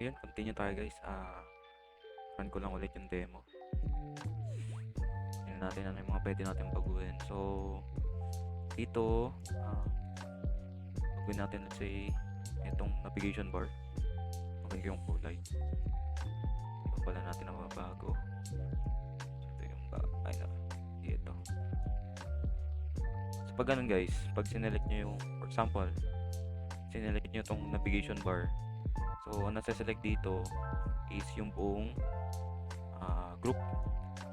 Ayun, continue tayo guys. Run ko lang ulit yung demo. Tingnan natin ano yung mga pwede natin baguhin. So, dito, baguhin natin, let's say, itong navigation bar. Okay yung kulay. Ito pala natin na mabago. Ito yung ay na, ito. So, pag ganun guys, pag sinelect nyo yung, for example, sinelect nyo itong navigation bar. So, ang nasa-select dito is yung buong group.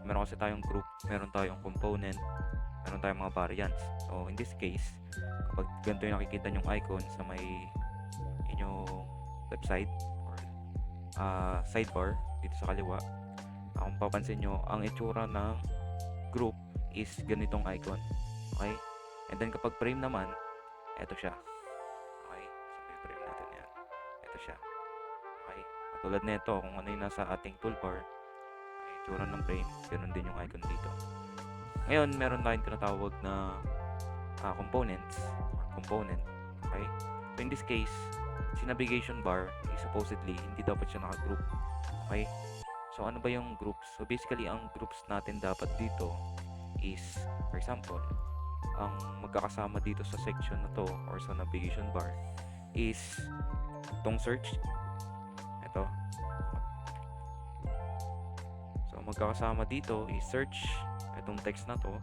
Meron kasi tayong group, meron tayong component, meron tayong mga variants. So, in this case, kapag ganito yung nakikita yung icon sa may inyong left side or sidebar dito sa kaliwa, kung papansin nyo, ang itsura ng group is ganitong icon. Okay? And then kapag frame naman, eto siya. Okay? So, frame natin yan. Eto siya. Okay? Katulad nito, kung ano yung nasa ating toolbar, ay itsura ng frame, ganun din yung icon dito. Ngayon, meron tayong tinatawag na components or component. Okay? So, in this case, si navigation bar is supposedly hindi dapat siya naka-group. Okay? So, ano ba yung groups? So, basically, ang groups natin dapat dito is, for example, ang magkakasama dito sa section na to or sa navigation bar is itong search. Ito. So, magkakasama dito is search. Itong text na to.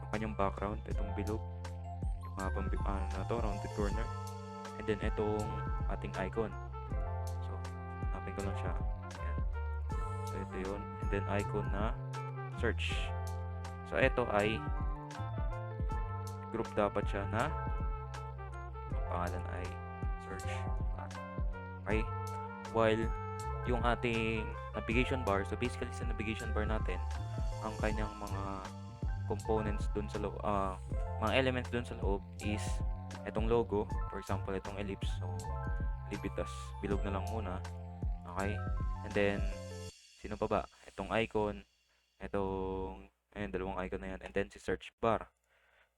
Yung kanyang background. Itong bilog. Na to, rounded corner. And then, itong ating icon. So, hanapin ko lang siya. Ayan. So, ito yun. And then, icon na search. So, ito ay group dapat siya na ang pangalan ay search bar. Okay? While yung ating navigation bar, so basically sa navigation bar natin, ang kanyang mga components dun sa loob, mga elements dun sa loob is itong logo, for example, itong ellipse. So, leave it as bilog na lang muna. Okay? And then, sino pa ba? Itong icon, itong, ayun, dalawang icon na yan. And then, si search bar.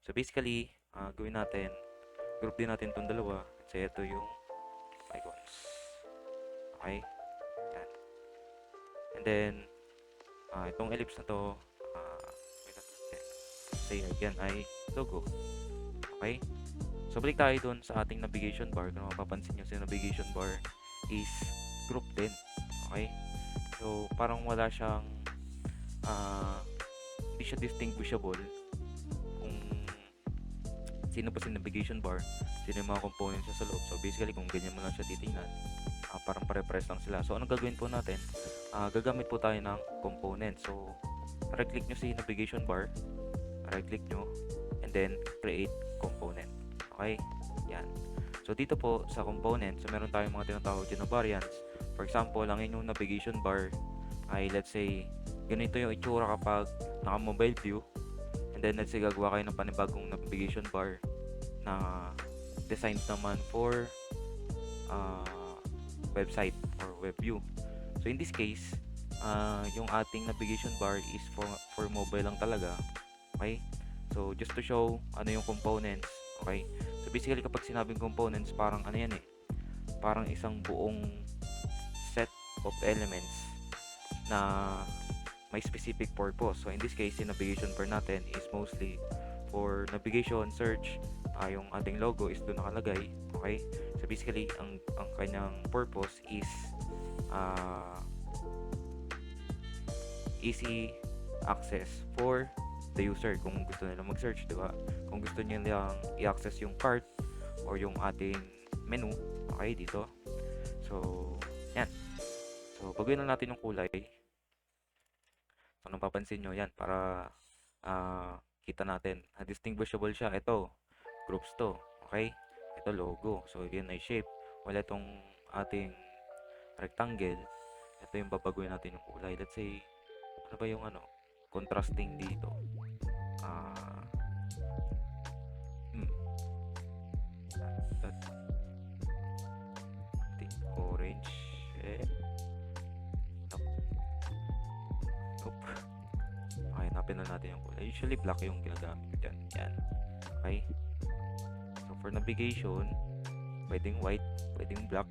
So, basically, gawin natin, group din natin itong dalawa. Kasi ito yung icons. Okay? Yan. And then, itong ellipse na to, say again ay logo. Okay? So, balik tayo dun sa ating navigation bar. Kung mapapansin nyo, sa navigation bar is group din. Okay? So, parang wala siyang, hindi siya distinguishable kung sino pa si navigation bar, sino yung mga components niya sa loob. So, basically, kung ganyan mo lang siya titingnan, parang pare-pares lang sila. So, anong gagawin po natin? Gagamit po tayo ng component. So, right-click nyo si navigation bar, right-click nyo, and then create component. Okay? Yan. So, dito po sa component, so meron tayong mga tinatawag dyan na variants. For example, ang inyong navigation bar ay, let's say, ganito yung itsura kapag naka-mobile view. And then, let's say, gagawa kayo ng panibagong navigation bar na designed naman for website or web view. So, in this case, yung ating navigation bar is for mobile lang talaga. Okay? So, just to show ano yung components. Okay? So, basically, kapag sinabing components, parang ano yan eh. Parang isang buong set of elements na may specific purpose. So, in this case, yung navigation bar natin is mostly for navigation, search. Yung ating logo is doon nakalagay. Okay? So, basically, ang kanyang purpose is easy access for the user kung gusto nila mag-search, di ba? Kung gusto nilang i-access yung cart or yung ating menu, okay, dito. So, yan. So, baguhin na natin yung kulay. So, nung papansin nyo, yan, para kita natin, distinguishable siya. Ito, groups to, okay? Ito, logo. So, yan ay shape. Wala itong ating rectangle. Ito yung babaguhin natin yung kulay. Let's say, ano ba yung contrasting dito? Orange. Nope. Okay, hanapin na natin yung kulay. Usually black yung ginagamit ko dyan. Yan. Okay. So, for navigation, pwedeng white, pwedeng black.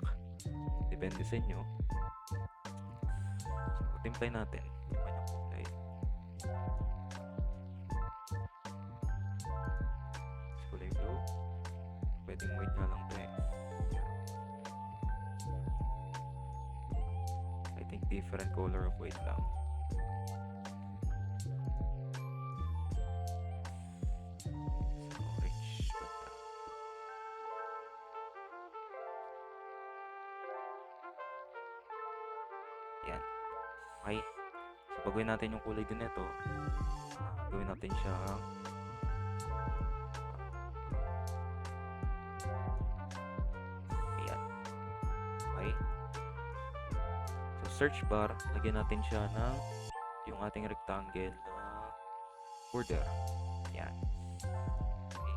Depende sa inyo. So, timplay natin yung kanyang kulay. Kulay blue. Pwedeng white nga lang to eh. I think different color of white lang. So, orange banda. Yan. Okay. So, pagawin natin yung kulay din nito. Gawin natin siya ayan. Okay. So, search bar, lagyan natin siya ng yung ating rectangle na border. Ayan. Okay.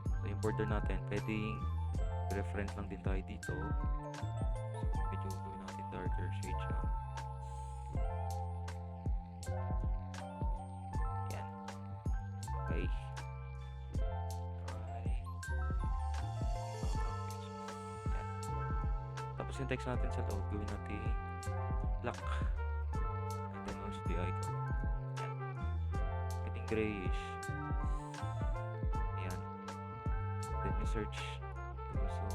So, yung border natin, pwedeng reference lang din tayo dito. So, medyo gawin natin darker shade siya. Ayan. Okay. Tapos yung text natin sa loob, gawin natin black. And then also the icon. Ayan. Pwedeng grayish. Ayan. Then you search. So,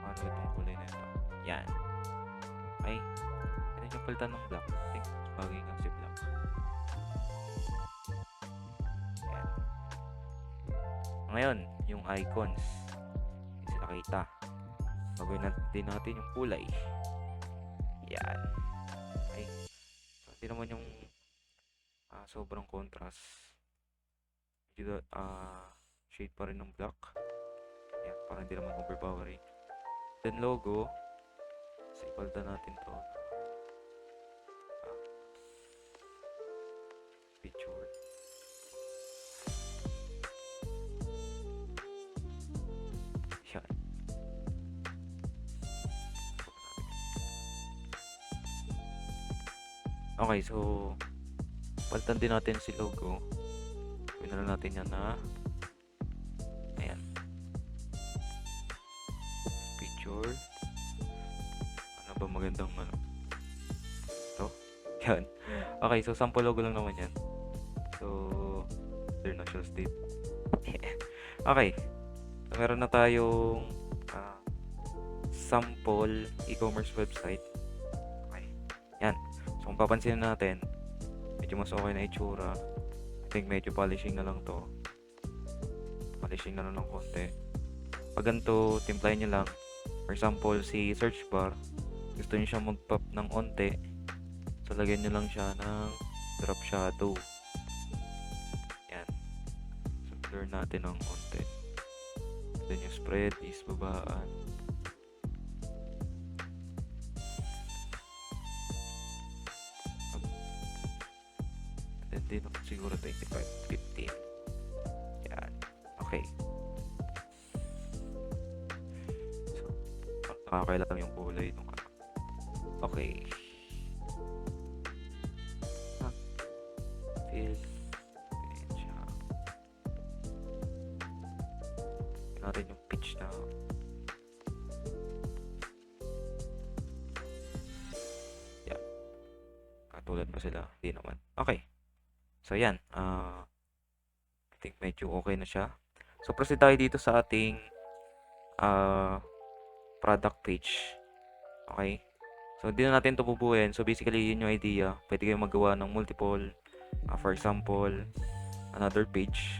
paano itong kulay na ito? Ayan. Okay. And then yung palitan ng black. I think bagay nga si black. Ayan. Ngayon, yung icons. Hindi sila kita. Gagawin natin yung kulay. Yan. Okay. So, hindi naman yung sobrang contrast. Shade pa rin ng black. Yan. Para hindi naman overpowering. Then logo. So, ipalitan natin to. Picture. Yan. Okay, so palitan din natin si logo. Gawin na lang natin yan na ayan. Picture. Ano ba magandang ano? Ito. Yan. Okay, so sample logo lang naman yan. So, international state. Okay. So, meron na tayong sample e-commerce website. Okay. Yan. So, kung papansin natin, medyo mas okay na itsura. I think medyo polishing na lang to. Polishing na lang ng konti. Pag ganito, timplahin nyo lang. For example, si search bar, gusto nyo siya mag-pop ng onte. So, lagyan nyo lang siya ng drop shadow. Yan. So, blur natin ng onte. Then yung spread is babaan. Then din siguro 25, 15. Yan. Okay. So, nakakailan yung kulay nung ano. Okay. Fill. Ganyan siya. Natin yung pitch na yan. Katulad pa sila. Hindi naman. Okay. So, yan. I think medyo okay na siya. So, proceed tayo dito sa ating product page. Okay? So, hindi na natin ito bubuuin. So, basically, yun yung idea. Pwede kayong magawa ng multiple. For example, another page.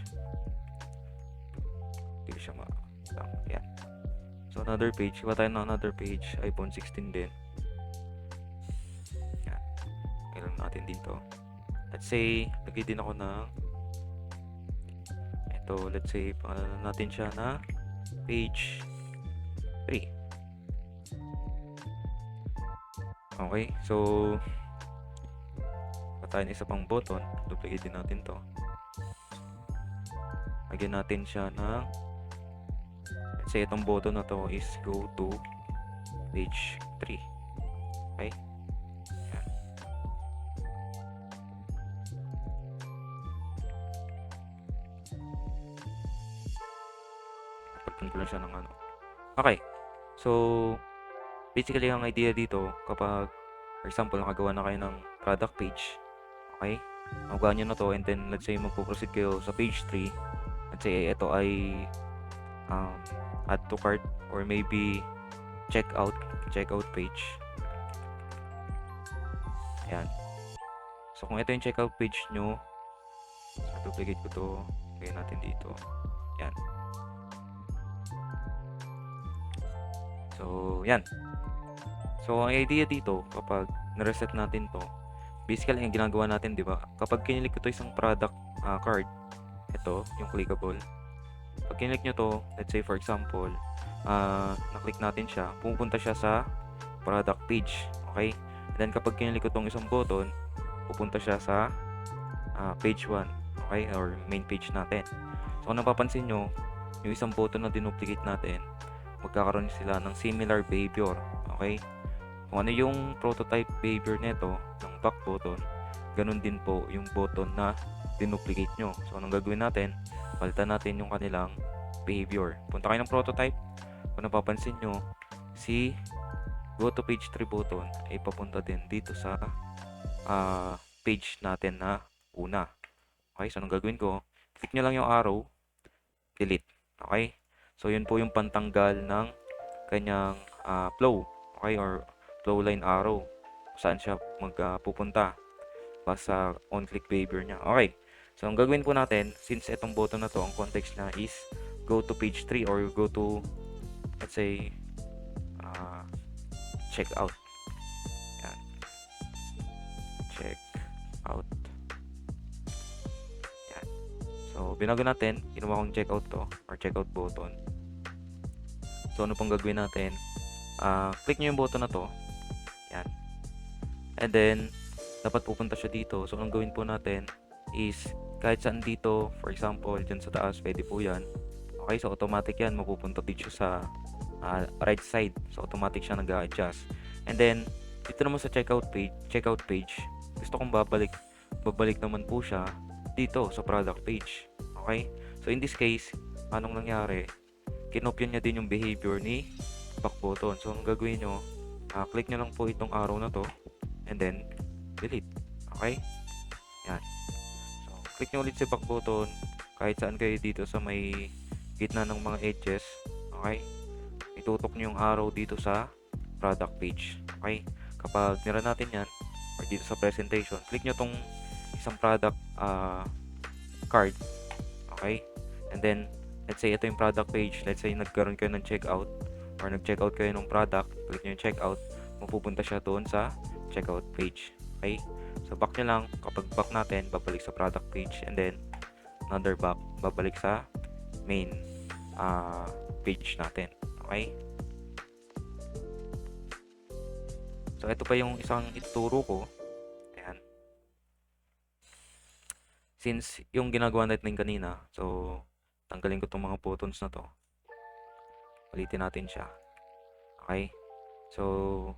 Hindi ko siya yan. So, another page. Iba tayo ng another page. iPhone 16 din. Yan. Kailan natin dito. Let's say, lagay din ako ng ito, let's say, pangalanan natin siya na page 3. Okay, so patayin isa pang button, duplicate din natin to. Lagyan natin siya ng let's say, itong button na to is go to page 3. Okay. Ko lang siya ng ano. Okay. So, basically ang idea dito kapag for example nakagawa na kayo ng product page, okay? Magawa nyo na to and then let's say magpo-proceed kayo sa page 3. Let's say ito ay um, add to cart or maybe checkout page. Ayan. So kung ito yung checkout page nyo, so duplicate ko to, lagay natin dito. Yan. So, yan. So, ang idea dito, kapag na-reset natin to, basically, ang ginagawa natin, di ba? Kapag kinilik ko to isang product card, ito, yung clickable. Pag kinilik nyo to, let's say for example, na-click natin siya, pupunta siya sa product page. Okay? And then, kapag kinilik ko tong isang button, pupunta siya sa page 1. Okay? Or main page natin. So, kung napapansin nyo, yung isang button na dinuplicate natin, magkakaroon sila ng similar behavior. Okay? Kung ano yung prototype behavior nito ng back button, ganun din po yung button na dinuplicate nyo. So, anong gagawin natin? Palitan natin yung kanilang behavior. Punta kayo ng prototype. Kung napapansin nyo, si go to page 3 button ay papunta din dito sa page natin na una. Okay? So, anong gagawin ko? Click nyo lang yung arrow, delete. Okay? So, yun po yung pantanggal ng kanyang flow. Okay? Or flow line arrow. Saan siya magpupunta. Basta on-click behavior niya. Okay. So, ang gagawin po natin, since itong button na to, ang context na is go to page 3 or go to, let's say, check out. Yan. Check out. Yan. So, binago natin, ginawa kong check out to, or check out button. So, ano pong gagawin natin? Click nyo yung button na to. Yan. And then, dapat pupunta siya dito. So, ang gawin po natin is, kahit saan dito, for example, dyan sa taas, pwede po yan. Okay, so automatic yan, mapupunta dito sa right side. So, automatic siya nag-a-adjust. And then, dito naman sa checkout page, gusto kong babalik naman po siya dito sa product page. Okay? So, in this case, anong nangyari? Kinopya niya din yung behavior ni back button. So, ang gagawin nyo, click nyo lang po itong arrow na to, and then, delete. Okay? Yan. So, click nyo ulit si back button, kahit saan kayo dito sa may gitna ng mga edges. Okay? Itutok nyo yung arrow dito sa product page. Okay? Kapag nira natin yan, or dito sa presentation, click nyo tong isang product card. Okay? And then, let's say ito yung product page. Let's say nagkaroon kayo ng checkout or nag-checkout kayo ng product. Click nyo yung checkout, mapupunta siya doon sa checkout page. Okay? So, back nyo lang. Kapag back natin, babalik sa product page. And then, another back, babalik sa main page natin. Okay? So, ito pa yung isang ituturo ko. Ayan. Since yung ginagawa natin kanina, so, tanggalin ko itong mga buttons na to. Ulitin natin siya. Okay? So,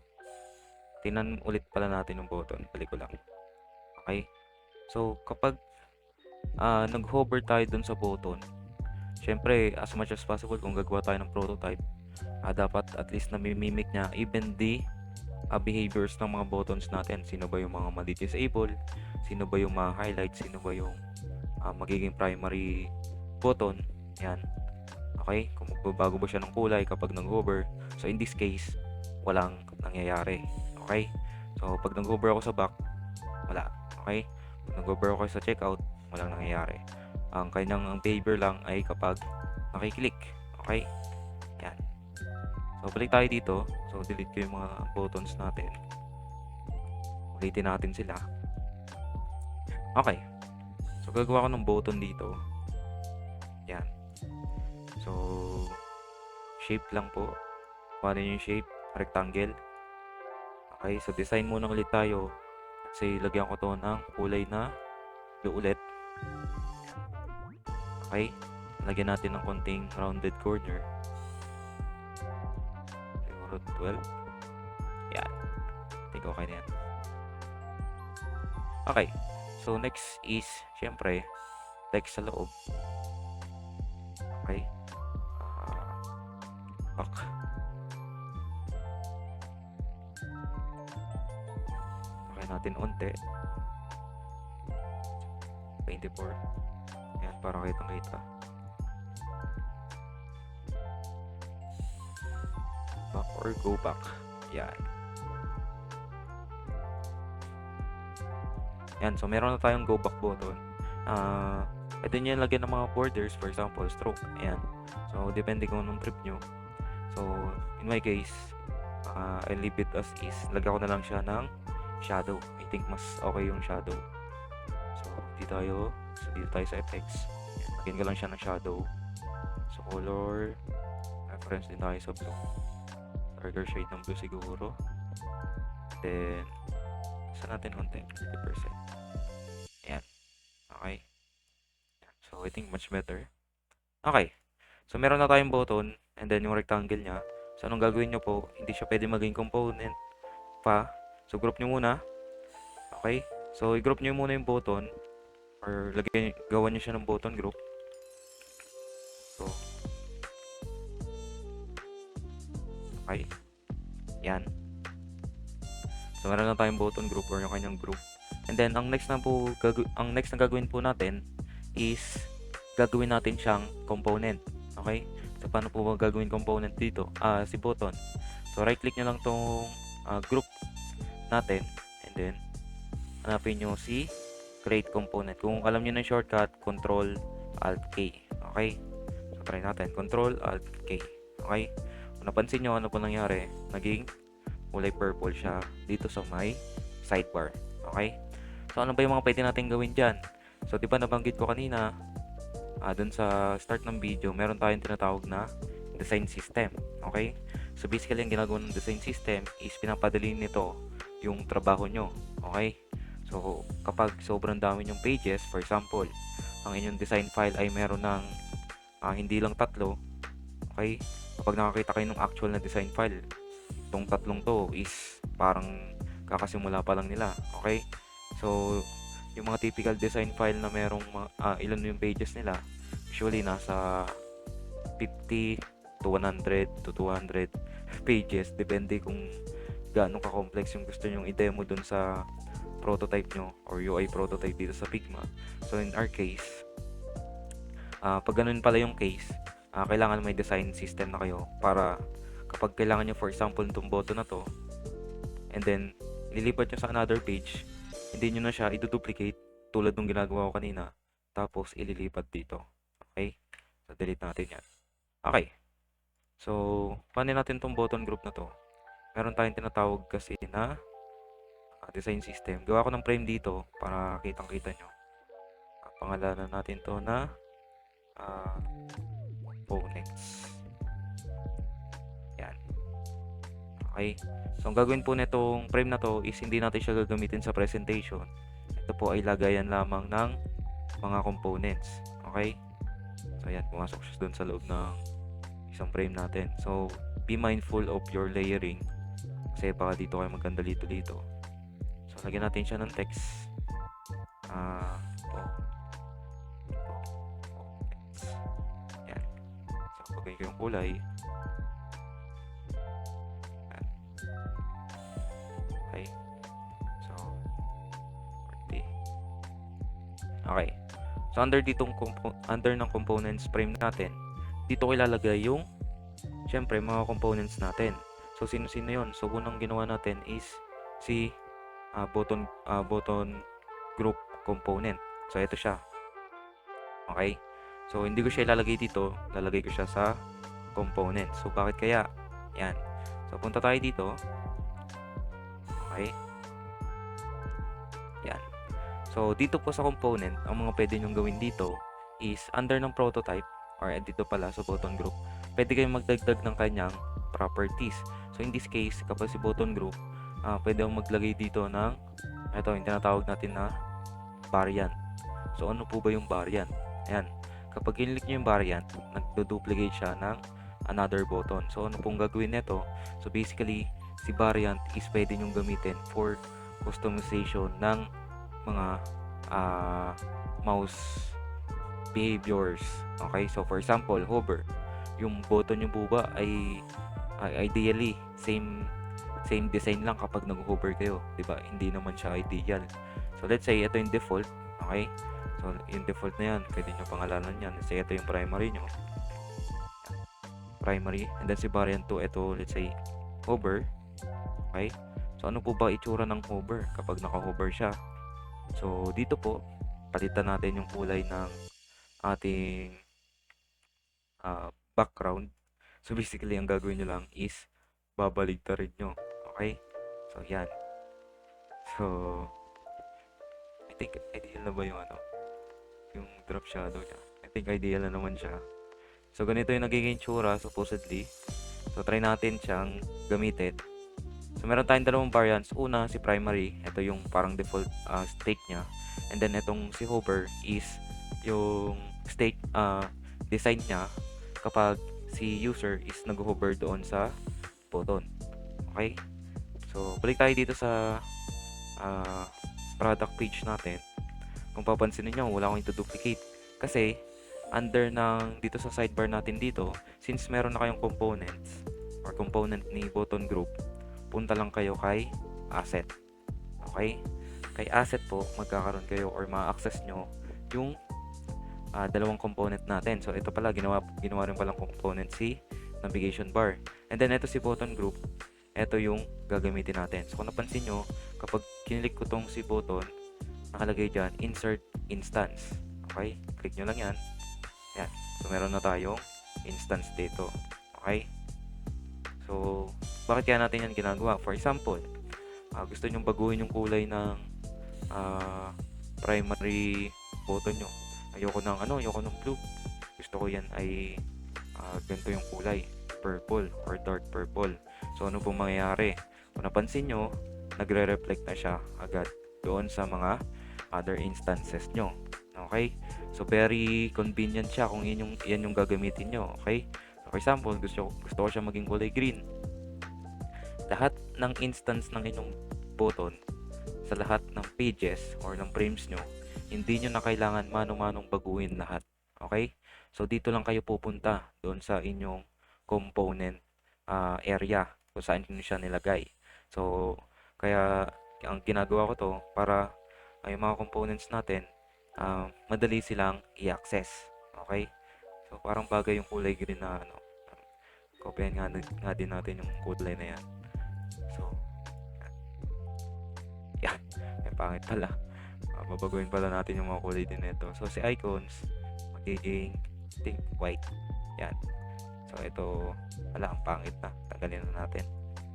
tingnan ulit pala natin yung button. Balik ko lang. Okay? So, kapag nag-hover tayo dun sa button, syempre, as much as possible, kung gagawa tayo ng prototype, dapat at least na-mimic niya even the behaviors ng mga buttons natin. Sino ba yung mga madi-disable? Sino ba yung ma-highlight? Sino ba yung magiging primary button? Yan. Okay? Kung magbabago ba siya ng kulay kapag nag-hover. So, in this case, walang nangyayari. Okay? So, pag nag-hover ako sa back, wala. Okay? Pag nag-hover ako sa checkout, walang nangyayari. Ang kanyang behavior lang ay kapag nakiklik. Okay? Yan. So, balik tayo dito. So, delete ko yung mga buttons natin. Ulitin natin sila. Okay. So, gagawa ko ng button dito. Yan. So, shape lang po. Paano yung shape? Rectangle. Okay. So, design muna ulit tayo. Say, lagyan ko to ng kulay na blue ulit. Okay. Lagyan natin ng konting rounded corner. 12. Yan. Think okay na yan. Okay. So, next is, syempre, text sa loob. Okay. Back. natin onte. 24. Ayan, para kitang-kita. Back or go back. Yan. Yan, so meron na tayong go back button. Pwede nyo lagyan ng mga borders, for example, stroke. Ayan. So, depende kung anong trip nyo. So, in my case, I leave it as is. Lagyan ko na lang siya ng shadow. I think mas okay yung shadow. So, dito tayo sa effects. Ayan, lagyan ko lang siya ng shadow. So, color, reference din tayo sa blue. Darker shade ng blue siguro. Then, saan natin konti? 50%. Ayan. Okay. So, I think much better. Okay. So, meron na tayong button and then yung rectangle niya. So, anong gagawin nyo po? Hindi siya pwede maging component pa. So, group nyo muna. Okay. So, i-group nyo muna yung button or gawan nyo siya ng button group. So, okay. Yan. So, meron na tayong button group or yung kanyang group. And then, ang next na gagawin po natin is gagawin natin siyang component. Okay? So, paano po gagawin component dito? Si button. So, right-click nyo lang tong group natin. And then, hanapin nyo si create component. Kung alam nyo na yung shortcut, Control Alt K. Okay? So, try natin. Control Alt K. Okay? Kung napansin nyo, ano po nangyari? Naging kulay purple siya dito sa may sidebar. Okay? So, ano ba yung mga pwede natin gawin dyan? So, di ba nabanggit ko kanina, dun sa start ng video, meron tayong tinatawag na design system. Okay? So, basically, ang ginagawa ng design system is pinapadali nito yung trabaho nyo. Okay? So, kapag sobrang dami yung pages, for example, ang inyong design file ay meron ng hindi lang 3. Okay? Kapag nakakita kayo ng actual na design file, itong 3 to is parang kakasimula pa lang nila. Okay? So, yung mga typical design file na merong ilan yung pages nila, usually nasa 50 to 100 to 200 pages. Depende kung gaano ka-complex yung gusto nyong i-demo dun sa prototype nyo or UI prototype dito sa Figma. So, in our case, pag ganun pala yung case, kailangan may design system na kayo para kapag kailangan nyo, for example, itong button na to, and then, lilipat nyo sa another page, hindi nyo na siya i-duplicate tulad ng ginagawa ko kanina, tapos ililipat dito. Okay? So, delete natin yan. Okay. So, paano natin itong button group na to? Meron tayong tinatawag kasi na design system. Gawa ko ng frame dito para kitang-kita nyo. Pangalanan natin to na components. Yan. Okay. So, ang gagawin po nitong frame na to is hindi natin siya gagamitin sa presentation. Ito po ay lagayan lamang ng mga components. Okay? So, ayan. Pumasok siya dun sa loob ng isang frame natin. So, be mindful of your layering. Kasi baka dito kayo maganda dito. So, lagyan natin siya ng text. Yan. So, pagay ko yung kulay. Yan. Okay. So, 40. Okay. So, under ng components frame natin, dito ko ilalagay yung syempre, mga components natin. So, sino-sino yun? So, unang ginawa natin is si button group component. So, ito siya. Okay? So, hindi ko siya ilalagay dito. Lalagay ko siya sa component. So, bakit kaya? Yan. So, punta tayo dito. Okay? Yan. So, dito po sa component, ang mga pwede nyong gawin dito is under ng prototype or dito pala sa button group, pwede kayong magdagdag ng kanyang properties. So, in this case, kapag si button group, pwede akong maglagay dito ng ito, yung tinatawag natin na variant. So, ano po ba yung variant? Ayan. Kapag click nyo yung variant, nagdo-duplicate siya ng another button. So, ano pong gagawin nito? So, basically, si variant is pwede nyong gamitin for customization ng mga mouse behaviors. Okay? So, for example, hover. Yung button nyo po ba ay ideally same same design lang kapag nag-hover kayo, 'di ba? Hindi naman siya ideal. So let's say ito yung default, okay? So yung default na yan, pwede nyo pangalanan yan. Let's say ito yung primary nyo, primary, and then si variant 2, ito let's say hover, okay? So ano po ba itsura ng hover kapag naka-hover siya? So dito po, palitan natin yung kulay ng ating background. So basically, ang gagawin nyo lang is babaligtarin nyo. Okay? So yan. So I think ideal na ba yung yung drop shadow niya? I think ideal na naman siya. So ganito yung nagiging tsura supposedly. So try natin siyang gamitin. So meron tayong dalawang variants. Una, si primary. Ito yung parang default state niya. And then itong si hover is yung state design niya kapag si user is nag-hover doon sa button. Okay? So balik tayo dito sa product page natin. Kung papansin niyo, wala akong ito-duplicate kasi under ng dito sa sidebar natin dito, since meron na kayong components or component ni button group, punta lang kayo kay asset. Okay? Kay asset po, magkakaroon kayo or ma-access nyo yung dalawang component natin. So ito pala, ginawa rin palang component si navigation bar. And then ito si button group, ito yung gagamitin natin. So kung napansin nyo, kapag kinilik ko tong si button, nakalagay dyan, insert instance. Okay? Click nyo lang yan. Yan. So meron na tayong instance dito. Okay? So, bakit kaya natin yan ginagawa? For example, gusto nyo baguhin yung kulay ng primary button nyo. Ayoko ng blue. Gusto ko yan ay ganito yung kulay, purple or dark purple. So ano pong mangyayari? Kung napansin nyo, nagre-reflect na siya agad doon sa mga other instances nyo. Okay? So very convenient siya kung yan yung gagamitin nyo. Okay? So for example, gusto ko siya maging kulay green. Lahat ng instance ng inyong button sa lahat ng pages or ng frames nyo, hindi nyo na kailangan mano-manong baguhin lahat. Okay? So dito lang kayo pupunta doon sa inyong component area kung saan nyo siya nilagay. So kaya ang ginagawa ko to para yung mga components natin madali silang i-access. Okay? So parang bagay yung kulay green na kopyahin nga din natin yung kulay na yan. So yan, may pangit pala. Babaguhin pala natin yung mga kulay din nito. So si icons magiging white. Yan. So ito wala, ang pangit na. Tanggalin na natin.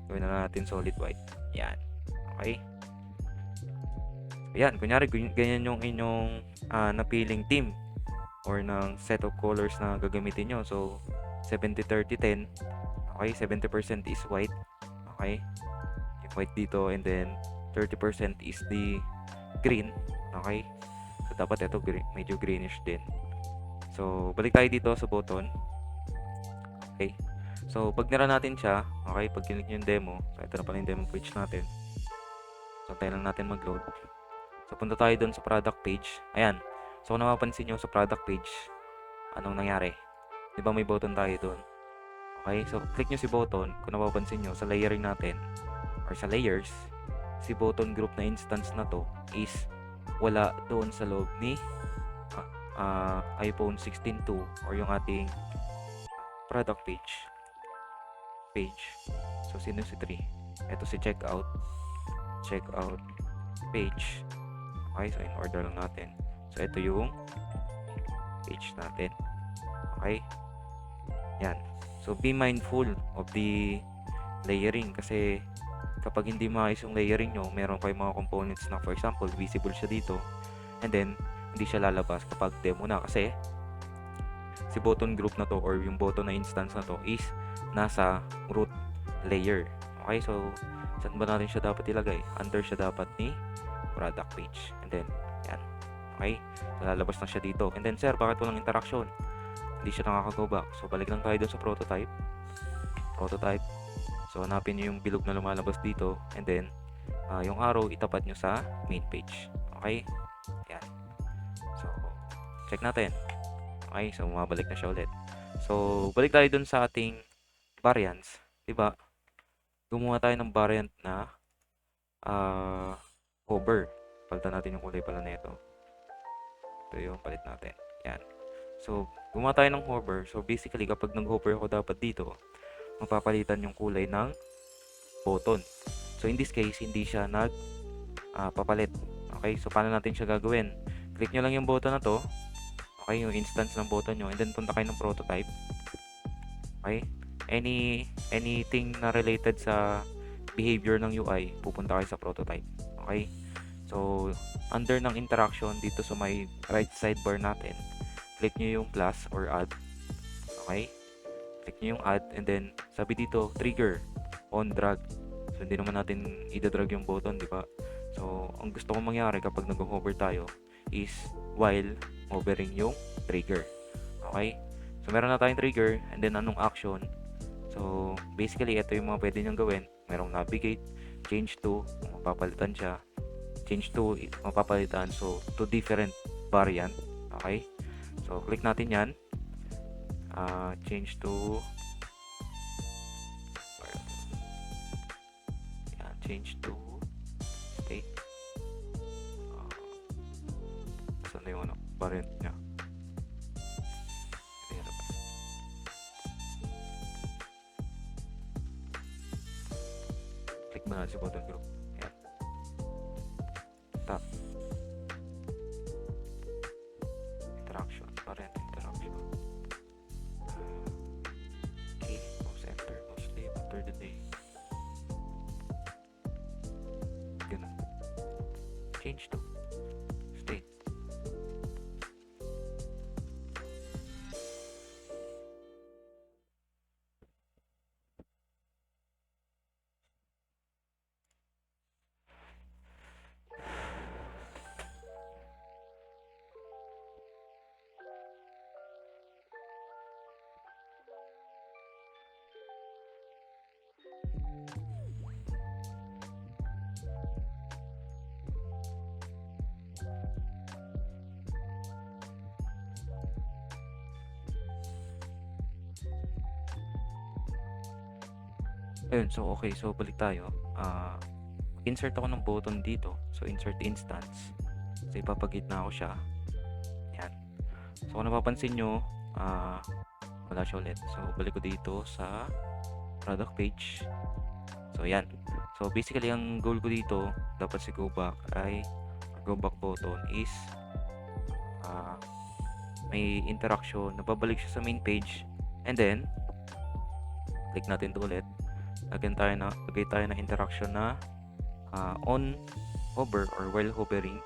Gawin na natin solid white. Yan. Okay? Yan, kunyari ganyan yung inyong napiling team or ng set of colors na gagamitin nyo. So 70-30-10. Okay, 70% is white. Okay? Yung white dito, and then 30% is the green. Okay? So dapat ito medyo greenish din. So balik tayo dito sa button. Okay? So pag nira natin siya, okay, pag kinik nyo yung demo, so ito na pala yung demo page natin. So tayo lang natin mag-load. So punta tayo doon sa product page. Ayan. So kung napapansin nyo sa product page, anong nangyari? Di ba may button tayo doon? Okay? So click nyo si button. Kung napapansin nyo sa layering natin or sa layers, si button group na instance na to is wala doon sa loob ni iPhone 16 2 or yung ating product page. So sino si 3? Ito si checkout page. Okay, so in order lang natin. So ito yung page natin. Okay? Yan. So be mindful of the layering kasi kapag hindi maayos yung layering nyo, meron kayong mga components na for example, visible siya dito and then hindi siya lalabas kapag demo na kasi si button group na to or yung button na instance na to is nasa root layer. Okay, so saan ba natin siya dapat ilagay? Under siya dapat ni product page. And then, yan. Okay, so lalabas na siya dito. And then, sir, bakit walang interaction? Hindi siya nakaka-go back. So balik lang tayo dun sa prototype. So hanapin nyo yung bilog na lumalabas dito and then yung arrow itapat nyo sa main page. Okay? Yan. So check natin. Okay, so mabalik na siya ulit. So balik tayo dun sa ating variants, 'di ba? gumawa tayo ng variant na hover. Palitan natin yung kulay pala nito. Ito yung palit natin. Yan. So, gumawa tayo ng hover. So, basically, kapag nag-hover ako dapat dito, mapapalitan yung kulay ng button. So, in this case, hindi siya papalit. Okay? So, paano natin siya gagawin? Click nyo lang yung button na to. Okay? Yung instance ng button nyo. And then, punta kayo ng prototype. Okay? Anything na related sa behavior ng UI, pupunta kayo sa prototype. Okay? So, under ng interaction, dito sa may right sidebar natin, click nyo yung plus or add. Okay? Click nyo yung add, and then, sabi dito, trigger, on drag. So, hindi naman natin i-drag yung button, di ba? So, ang gusto kong mangyari kapag nag-hover tayo is while hovering yung trigger. Okay? So, meron na tayong trigger, and then anong action? So, basically, ito yung mga pwede niyang gawin. Merong navigate, change to, mapapalitan siya. Change to, mapapalitan. So, to different variant. Okay? So, click natin yan. Change to, yan, change to state. Saan na yung variant niya? Click mo na si button group. Yan. Tap. Interaction. Variant interaction. Okay. Mouse enter. Mouse leave after the day. Ganun. Change to state. Ayun, so okay, so balik tayo. Insert ako ng button dito. So insert instance. So ipapagitna ko siya. Yan. So kung napapansin nyo, wala siya ulit. So balik ko dito sa product page. So yan. So basically ang goal ko dito, dapat si go back ay go back button is may interaction, napabalik siya sa main page, and then click natin to ulit. Lagay tayo na interaction na on hover or while hovering.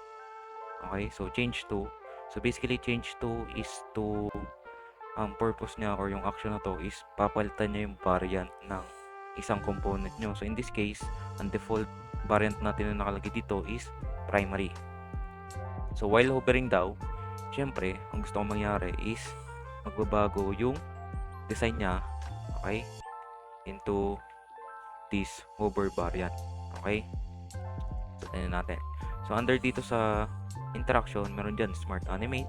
Okay, so change to. So basically change to is to purpose niya or yung action na to is papalitan niya yung variant ng isang component nyo. So in this case, ang default variant natin na nakalagay dito is primary. So while hovering daw, syempre, ang gusto kong mangyari is magbabago yung design niya, okay, into this hover variant. Okay? So, tingnan natin. So, under dito sa interaction, meron dyan smart animate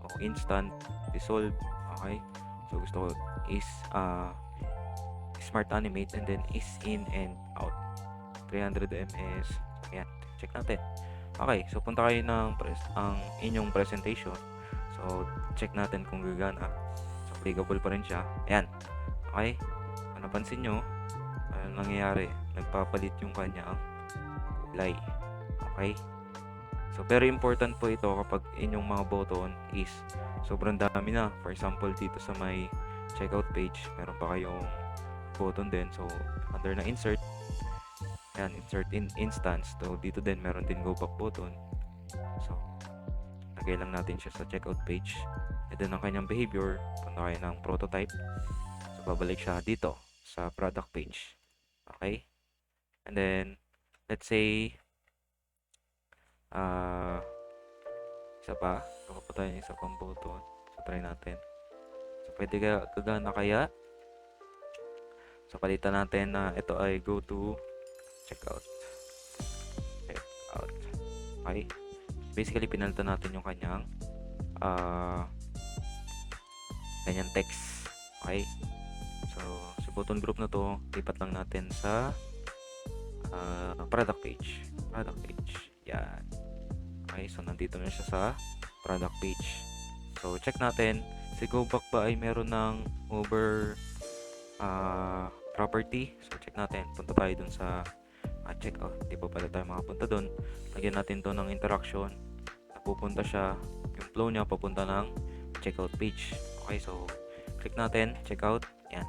o instant dissolve. Okay? So, gusto ko is smart animate and then is in and out. 300 ms. Ayan. Check natin. Okay. So, punta kayo ng ang inyong presentation. So, check natin kung gagana. So, applicable pa rin siya. Ayan. Okay? Kung napansin nyo, ano nangyayari? Nagpapalit yung kanyang kulay. Okay? So, very important po ito kapag inyong mga button is sobrang dami na. For example, dito sa may checkout page, meron pa kayong button din. So, under na insert, yan, insert in instance. So, dito din, meron din go back button. So, lagay lang natin siya sa checkout page. And then, ang kanyang behavior, punta kayo ng prototype. So, babalik siya dito sa product page. Okay? And then, let's say, isa pa. Baka pa tayo ng isa pang button. So, try natin. So, pwede gagana kaya. So, palitan natin na ito ay go to checkout. Checkout. Okay? Basically, pinalitan natin yung kanyang kanyang text. Okay? So, button group na to, lipat lang natin sa product page. Yan. Okay, so nandito na siya sa product page. So check natin si go back ba ay meron ng hover property. So check natin, punta tayo dun sa checkout. Di pa pala tayo makapunta dun. Lagyan natin to ng interaction. Napupunta siya, yung flow niya papunta ng checkout page. Okay, so click natin, checkout. Yan.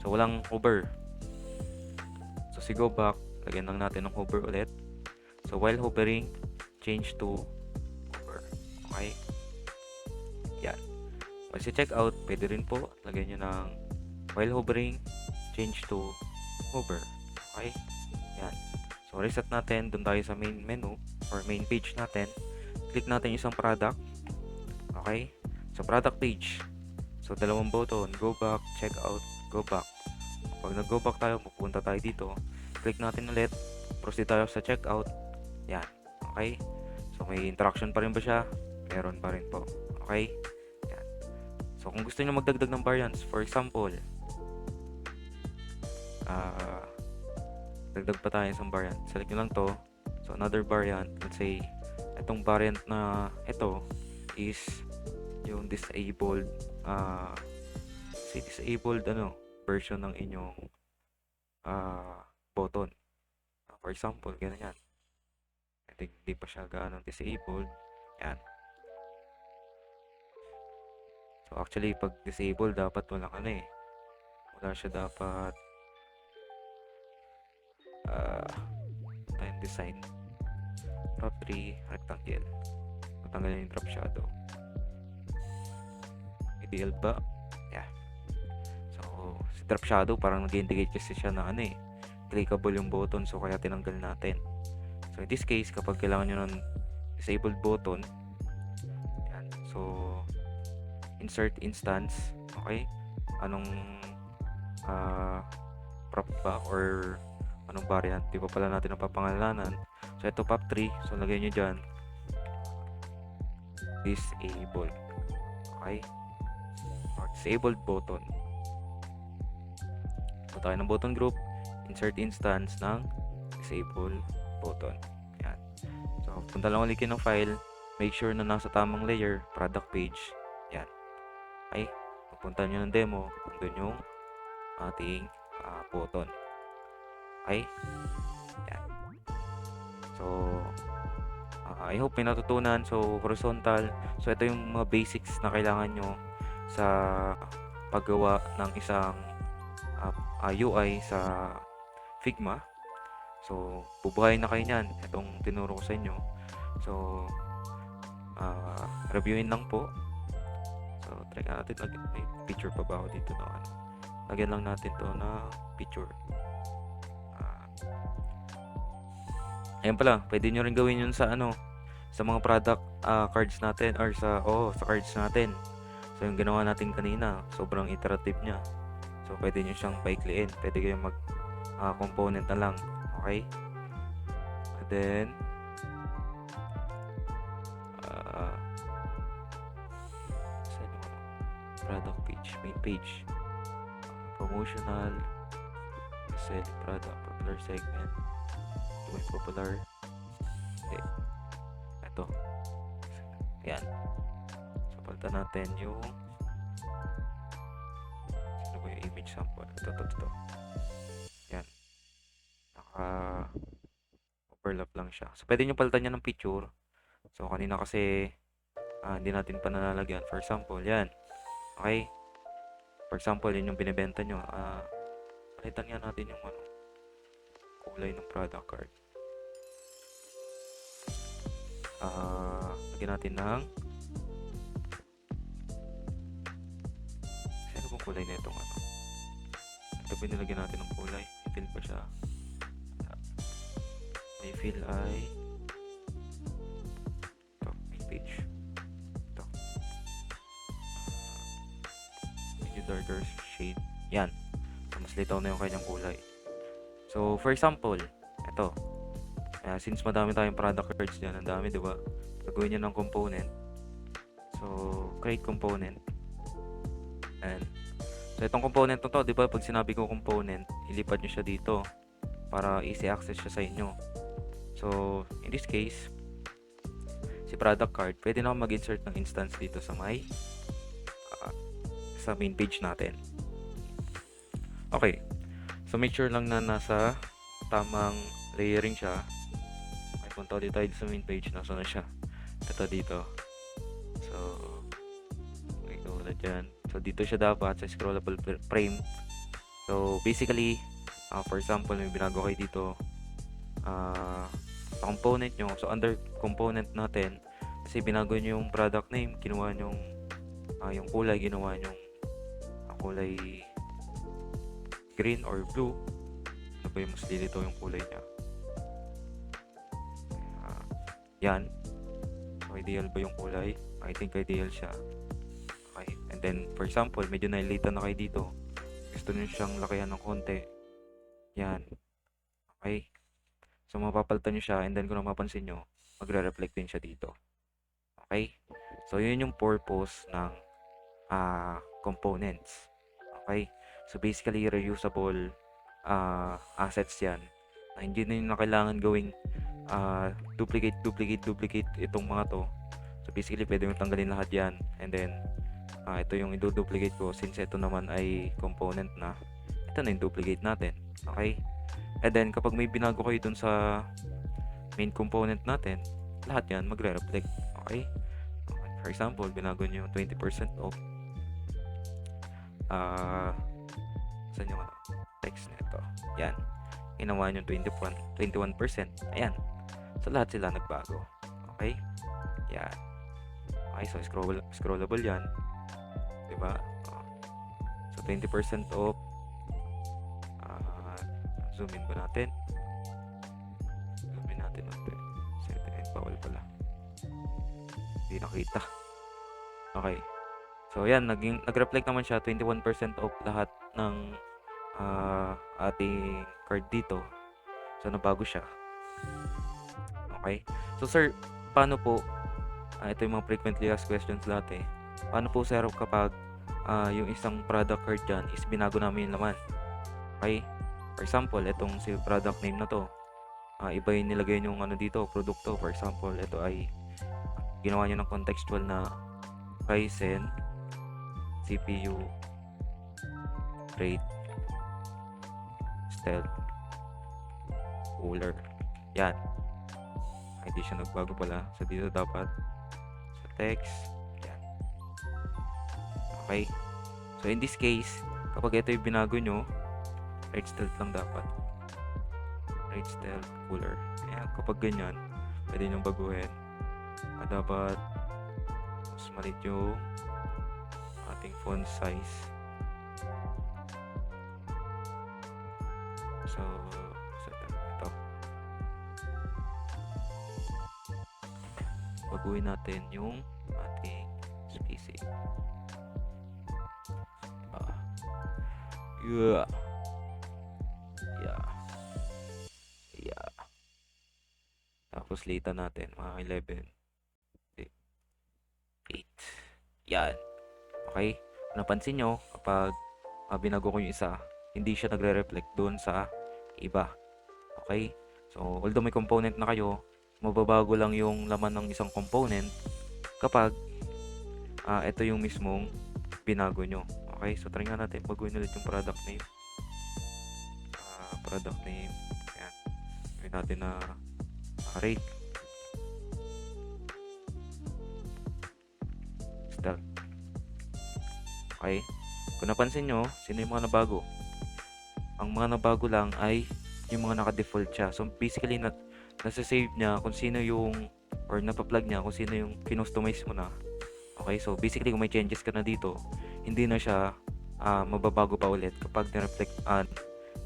So walang hover. So si go back, lagyan lang natin ng hover ulit. So while hovering, change to hover. Okay. Yan. Pag si checkout, pwede rin po lagyan nyo ng while hovering, change to hover. Okay. Yan. So reset natin, dun tayo sa main menu or main page natin. Click natin yung isang product. Okay. So product page. So dalawang button, go back, checkout, go back. Pag nag-go back tayo, pupunta tayo dito. Click natin ulit, proceed tayo sa checkout. Yan. Okay. So may interaction pa rin ba siya? Meron pa rin po. Okay. Yan. So kung gusto niyo magdagdag ng variants, for example, dagdag pa tayo isang variant. Select nyo lang to. So another variant, let's say itong variant na ito is yung disabled version ng inyong button. For example, ganyan. I think hindi pa siya gaano disabled. Yan. So actually pag disabled dapat walang wala siya dapat time design drop 3 rectangle, matanggalin yung drop shadow. Ideal ba? Yeah. So si drop shadow parang nag-indicate kasi siya na clickable yung button, so kaya tinanggal natin. So in this case, kapag kailangan nyo ng disabled button, yan. So insert instance. Okay, anong prop ba or anong variant, di pa pala natin napapangalanan. So ito pop 3, so lagay nyo dyan disabled. Okay, or disabled button. So tayo ng button group, insert instance ng disabled button. Yan. So punta lang ulit ng file, make sure na nasa tamang layer, product page. Yan. Okay, pupunta nyo ng demo, doon yung ating button. Okay? Yan. So I hope may natutunan. So horizontal, so ito yung mga basics na kailangan nyo sa paggawa ng isang UI sa Figma. So bubuhayin na kayo nyan, itong tinuro ko sa inyo. So reviewin lang po. So try natin, may picture pa ba ako dito na lagyan lang natin to na picture. Ayan pala, pwede nyo rin gawin yun sa sa mga product cards natin or sa cards natin. So yung ginawa natin kanina, sobrang iterative nya. So pwede nyo siyang paikliin. Pwede kayong mag component na lang. Okay? And then product page, main page, promotional, sell product, popular segment, may popular. Okay. Ito. Ayan. So palitan natin yung sino ba yung image sample. Ito. Ayan. Naka overlap lang siya. So pwede nyo palitan yan ng picture. So kanina kasi hindi natin pa nalalagyan. For example, yan. Okay. For example, yun yung binibenta nyo. Palitan nga natin yung kulay ng product card. Lagyan natin ng ano bang kulay na itong ito binilagyan natin ng kulay. May fill pa siya. May fill ay ito, main page. Ito. Medyo darker shade. Yan. So, mas litaw na yung kanyang kulay. So, for example, ito. Since madami tayong product cards dyan, ang dami, diba? Gagawin nyo ng component. So, create component. And, So itong component na to, 'di ba, pag sinabi ko component, ilipad nyo siya dito para easy access siya sa inyo. So in this case, si product card, pwede na akong mag-insert ng instance dito sa sa main page natin. Okay. So make sure lang na nasa tamang layering siya. May punta ulit tayo sa main page. Nasa na siya? Ito dito. So may tulad dyan. So dito siya dapat sa scrollable frame. So basically, for example, may binago kayo dito sa component nyo. So under component natin, kasi binago nyo yung product name, ginawa nyo yung kulay, ginawa nyo kulay green or blue. Ano ba yung mas lilito yung kulay niya? Yan. So ideal ba yung kulay? I think ideal siya. Okay. And then for example, medyo nailita na kayo dito. Gusto nyo siyang lakayan ng konti. Yan. Okay. So mapapalitan nyo siya, and then kung mapapansin nyo, magre-reflect din siya dito. Okay. So yun yung purpose ng components. Okay. So basically reusable assets yan na hindi na kailangan gawing duplicate itong mga to. So basically pwede mong tanggalin lahat yan, and then ito yung i-duplicate ko, since ito naman ay component na, ito na yung duplicate natin. Okay. And then kapag may binago kayo dun sa main component natin, lahat yan magre-reflect. Okay. For example, binago nyo 20% off saan yung text nito. Yan. Ginawa nyo 21%. Ayan. So lahat sila nagbago. Okay? Yan. Okay, so scrollable yan. Diba? So 20% off. Zoom in ba natin? Zoom in natin natin. Bawal pala. Hindi nakita. Okay. So yan, nag-reflect naman siya, 21% off lahat ng ating card dito. So nabago siya. Okay. So sir, paano po, ito yung mga frequently asked questions lahat paano po sir kapag yung isang product card dyan is binago namin yung laman? Okay. For example, itong si product name na to, iba yung nilagay yung dito, produkto. For example, ito ay ginawa nyo ng contextual na Ryzen CPU rate stealth cooler. Yan. Hindi siya nagbago pala. So dito dapat sa text. Yan. Okay. So in this case, kapag ito yung binago nyo, rate stealth lang dapat. Rate stealth cooler. Kaya kapag ganyan, pwede nyo baguhin. Dapat mas maliit yung ating font size. So ito. Baguhin natin yung ating spacing. Yeah. Tapos lita natin mga 11. 8. Yan. Okay? Napansin nyo, kapag binago ko yung isa, hindi siya nagre-reflect doon sa iba. Okay? So, although may component na kayo, mababago lang yung laman ng isang component kapag ito yung mismong binago nyo. Okay? So, try nga natin. Baguhin ulit yung product name. Product name. Ayan. Gawin natin na rate. Stealth. Okay? Kung napansin nyo, sino yung mga nabago? Ang mga nabago lang ay yung mga naka-default siya. So, basically, nasa-save niya kung sino yung, or napaplug niya kung sino yung kinustomize mo na. Okay? So, basically, kung may changes ka na dito, hindi na siya mababago pa ulit kapag na-reflect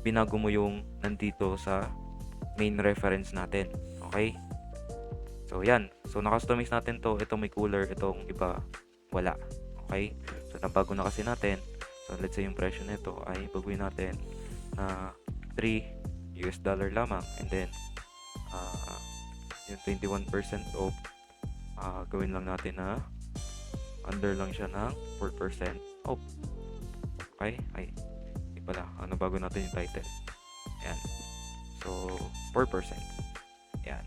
binago mo yung nandito sa main reference natin. Okay? So, yan. So, na-customize natin to. Ito may cooler. Itong iba, wala. Okay? So, nabago na kasi natin. So, let's say yung presyo nito ay baguhin natin na $3 lamang. And then, yung 21% off, gawin lang natin na under lang siya ng 4% off. Okay? Ay, hindi pala. Nabago natin yung title. Ayan. So, 4%. Ayan.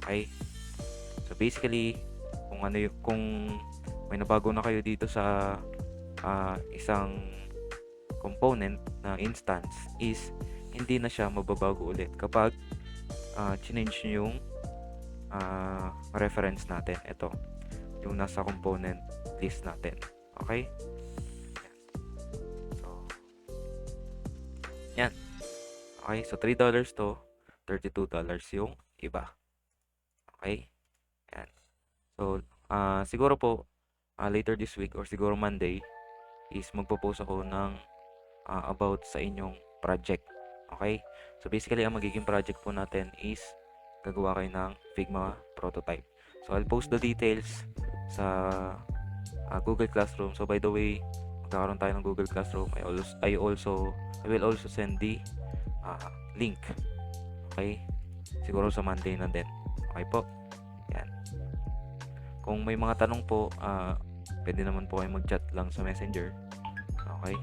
Okay? So, basically, kung may nabago na kayo dito sa isang component na instance is hindi na siya mababago ulit kapag change nyo yung reference natin. Ito, yung nasa component list natin. Okay? So, yan. Okay, so $3 to $32 yung iba. Okay? Yan. So, siguro po, later this week or siguro Monday is magpo-post ako ng about sa inyong project. Okay? So, basically, ang magiging project po natin is gagawa kayo ng Figma prototype. So, I'll post the details sa Google Classroom. So, by the way, magkakaroon tayo ng Google Classroom. I will also send the link. Okay? Siguro sa Monday na din. Okay po? Yan. Kung may mga tanong po, pwede naman po kayo mag-chat lang sa Messenger. Okay?